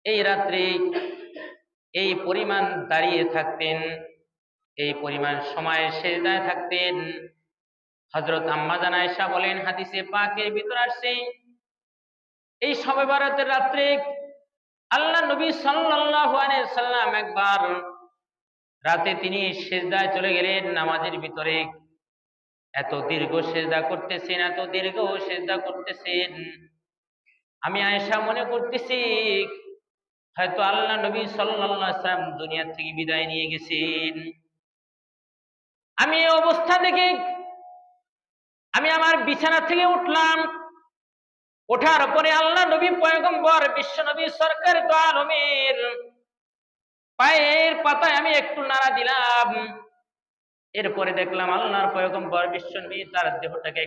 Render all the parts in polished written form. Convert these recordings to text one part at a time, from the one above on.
এই রাত্রে এই পরিমাণ দাঁড়িয়ে থাকতেন, এই পরিমাণ সময় সেজদায় থাকতেন। হযরত আম্মা জান আয়েশা বলেন, হাদিসে পাকের ভিতর আসছে, এই শবে বরাতের রাত্রে আল্লাহ নবী সাল্লাল্লাহু আলাইহি সাল্লাম একবার রাতে তিনি সিজদায় চলে গেলেন নামাজের ভিতরে। এত দীর্ঘ সিজদা করতেছেন, এত দীর্ঘ সিজদা করতেছেন, আমি আয়েশা মনে করতেছি হয়তো আল্লাহ নবী সাল্লাল্লাহু আলাইহি সাল্লাম দুনিয়া থেকে বিদায় নিয়ে গেছেন। আমি এই অবস্থা দেখে আমি আমার বিছানা থেকে উঠলাম। ওঠার পরে আল্লাহ নবী পয়গম্বর বিশ্ব নবী সরকার দু আলমের পায়ের পাতায় আমি একটু নাড়া দিলাম। এরপরে দেখলাম আল্লাহর পয়গম্বর বিশ্ব নবী তার দেহটাকে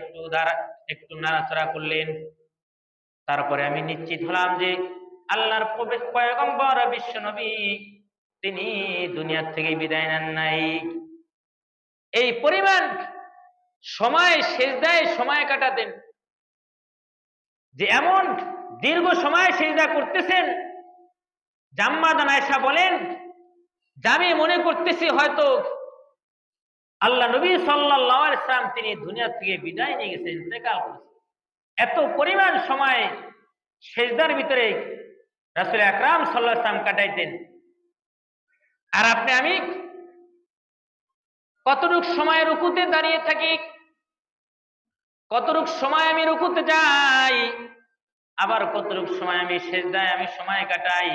একটু নাড়াচাড়া করলেন। তারপরে আমি নিশ্চিত হলাম যে আল্লাহর পয়গম্বর বিশ্ব নবী তিনি দুনিয়া থেকে বিদায় নেন নাই। এই পরিমাণ সময় সিজদায় সময় কাটাতেন, যে এমন দীর্ঘ সময় সিজদা করতেছেন। আম্মা জান আয়েশা বলেন যে আমি মনে করতেছি হয়তো আল্লাহ নবী সাল্লাল্লাহু আলাইহি ওয়াসাল্লাম তিনি দুনিয়া থেকে বিদায় নিয়ে গেছেন, ইন্তেকাল করেছেন। এত পরিমাণ সময় সিজদার ভিতরে রাসূল আকরাম সাল্লাল্লাহু আলাইহি ওয়াসাল্লাম কাটাইতেন। আর আপনি আমি কতটুক সময় রুকুতে দাঁড়িয়ে থাকি, কতটুক সময় আমি রুকুতে যাই, আবার কতটুক সময় আমি সিজদায় আমি সময় কাটাই।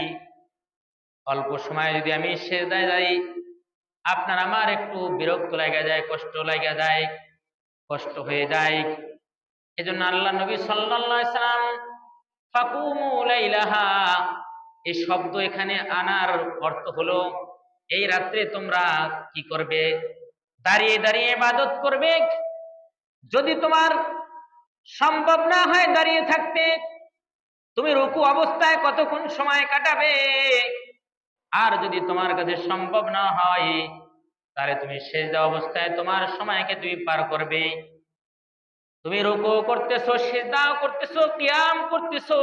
অল্প সময় যদি আমি সিজদায় যাই, আপনার আমার একটু বিরক্ত লাগা যায়, কষ্ট লাগা যায়, কষ্ট হয়ে যায়। এজন্য আল্লাহ নবী সাল্লাল্লাহু আলাইহি সাল্লাম ফাকুমু লাইলাহা এই শব্দ এখানে আনার অর্থ হলো এই রাত্রে তোমরা কি করবে? দাঁড়িয়ে দাঁড়িয়ে ইবাদত করবে। যদি তোমার সম্ভব না হয় দাঁড়িয়ে থাকতে, তুমি রুকু অবস্থায় কতক্ষণ সময় কাটাবে। আর যদি তোমার কাছে সম্ভব না হয় তাহলে তুমি সিজদা অবস্থায় তোমার সময়কে তুমি পার করবে। তুমি রুকু করতেছো, সিজদাও করতেছো, কিয়াম করতেছো।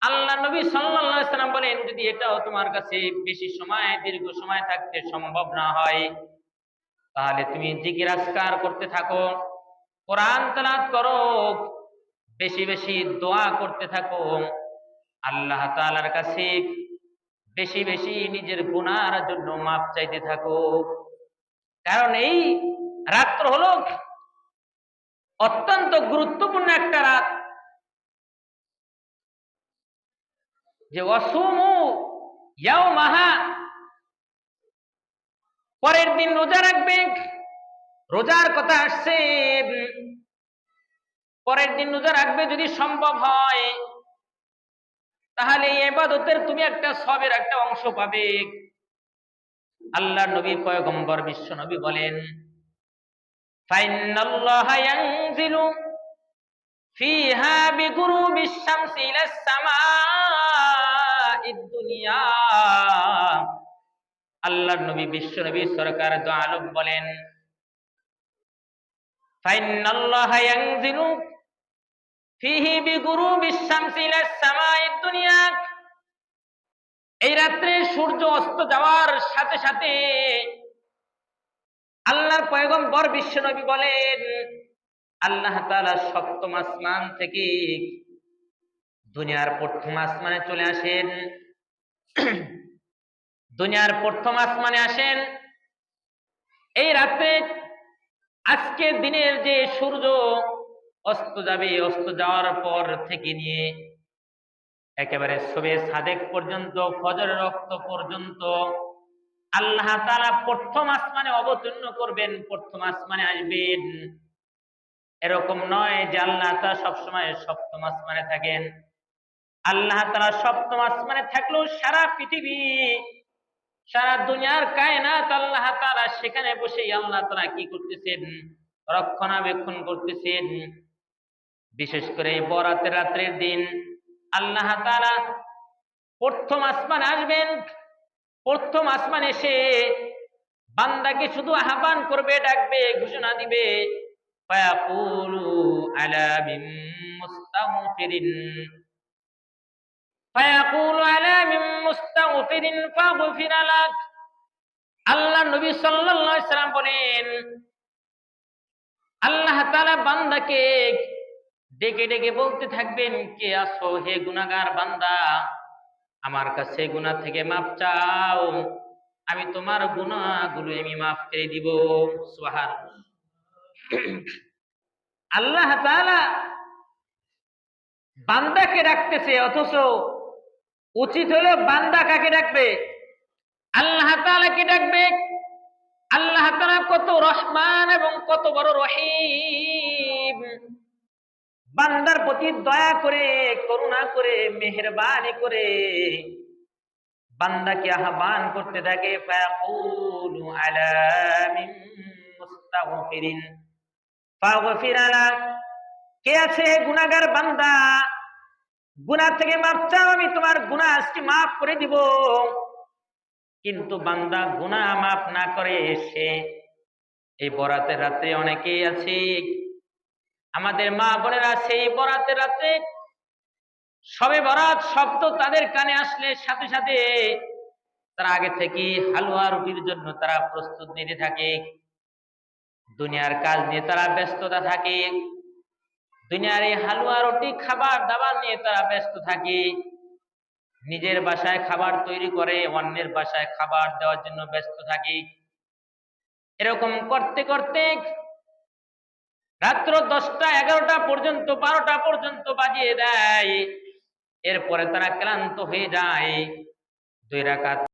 আল্লাহ নবী সাল্লাল্লাহু আলাইহি সাল্লাম বলেন যদি এটাও তোমার কাছে বেশি সময় দীর্ঘ সময় থাকতে সম্ভব না হয় তাহলে তুমি জিকির আজকার করতে থাকো, কোরআন তেলাওয়াত করো, বেশি বেশি দোয়া করতে থাকো, আল্লাহ তাআলার কাছে বেশি বেশি নিজের গুনার জন্য মাপ চাইতে থাকো। কারণ এই রাত্র হলো অত্যন্ত গুরুত্বপূর্ণ একটা রাত, যে ওয়াসুমু ইয়াওমাহা পরের দিন রোজা রাখবে। রোজার কথা আসছে, পরের দিন রোজা রাখবে যদি সম্ভব হয় তাহলে এই ইবাদতের তুমি একটা সবের একটা অংশ পাবে। আল্লাহ নবী পয়গম্বর বিশ্ব নবী বলেন ফাইনাল্লাহা ইয়ানজিলু ফিহা বিগুরুবিশ শামসি ইলাস সামাঈদ দুনিয়া। আল্লাহর নবী বিশ্ব নবী সরকার দু আলম বলেন ফাইনাল্লাহা ইয়ানজিলু ফিহি বিগুরুবিশ শামসি ইলাস সামাঈদ দুনিয়া। এই রাত্রে সূর্য অস্ত যাওয়ার সাথে সাথে আল্লাহর পয়গম্বর বিশ্ব নবী বলেন আল্লাহ তাআলা সপ্তম আসমান থেকে দুনিয়ার প্রথম আসমানে চলে আসেন। দুনিয়ার প্রথম আসমানে আসেন এই রাতে। আজকে দিনের যে সূর্য অস্ত যাবে, অস্ত যাওয়ার পর থেকে নিয়ে একেবারে শবে সাদেক পর্যন্ত, ফজরের রক্ত পর্যন্ত আল্লাহ তাআলা প্রথম আসমানে অবতীর্ণ করবেন, প্রথম আসমানে আসবেন। এরকম নয় যে আল্লাহ তাআলা সবসময় সপ্তম আসমানে থাকেন। আল্লাহ তাআলা সপ্তম আসমানে থাকলেও সারা পৃথিবী, সারা দুনিয়ার কায়নাত আল্লাহ তাআলা সেখানে বসে আল্লাহ তাআলা কি করতেছেন? রক্ষণাবেক্ষণ করতেছেন। বিশেষ করে বরাতের রাত্রের দিন আল্লাহ তাআলা প্রথম আসমানে আসবেন। প্রথম আসমানে এসে বান্দাকে শুধু আহ্বান করবে, ডাকবে, ঘোষণা দিবে ফায়াকুলু আলা মিন মুস্তাগফিরিন। ফায়াকুলু আলা মিন মুস্তাগফিরিন ফাগফির লাক। আল্লাহ নবী সাল্লাল্লাহু আলাইহি সাল্লাম বলেন, আল্লাহ তাআলা বান্দাকে ডেকে ডেকে বলতে থাকবেন, কে আছো হে গুনাহগার বান্দা, আমার কাছে গুনাহ থেকে মাফ চাও, আমি তোমার গুনাহগুলো আমি মাফ করে দিব। সুবহানাল্লাহ। আল্লাহ তাআলা বান্দাকে ডাকতেছে, অথচ উচিত হলো বান্দা কাকে ডাকবে? আল্লাহ তাআলাকে ডাকবে। আল্লাহ তাআলা কত রহমান এবং কত বড় রহিম। বান্দার প্রতি দয়া করে, করুণা করে, মেহেরবানি করে বান্দাকে আহ্বান করতে থাকে, ফায়াকুলু আলা মিন মুস্তাগফিরিন ফাগফির লাক। কে আছে গুনাহগার বান্দা, গুনাহ থেকে মাফ চাও, আমি তোমার গুনাহ আজকে মাফ করে দিব। কিন্তু বান্দা গুনাহ মাফ না করে সে এই বরাতের রাতে, অনেকেই আছে আমাদের মা বোনেরা সেই বরাতের রাতে, সবে বরাত শব্দ তাদের কানে আসলে সাথে সাথে তারা আগে থেকে হালুয়া রুটির জন্য তারা প্রস্তুত নিতে থাকে। দুনিয়ার কাজ নিয়ে তারা ব্যস্ততা থাকে, দুনিয়ার এই হালুয়া রুটি খাবার দাবার নিয়ে তারা ব্যস্ত থাকে। নিজের বাসায় খাবার তৈরি করে অন্যের বাসায় খাবার দেওয়ার জন্য ব্যস্ত থাকে। এরকম করতে করতে রাত্র 10টা 11টা পর্যন্ত, 12টা পর্যন্ত বাজিয়ে দেয়। এরপরে তারা ক্লান্ত হয়ে যায়, 2 রাকাত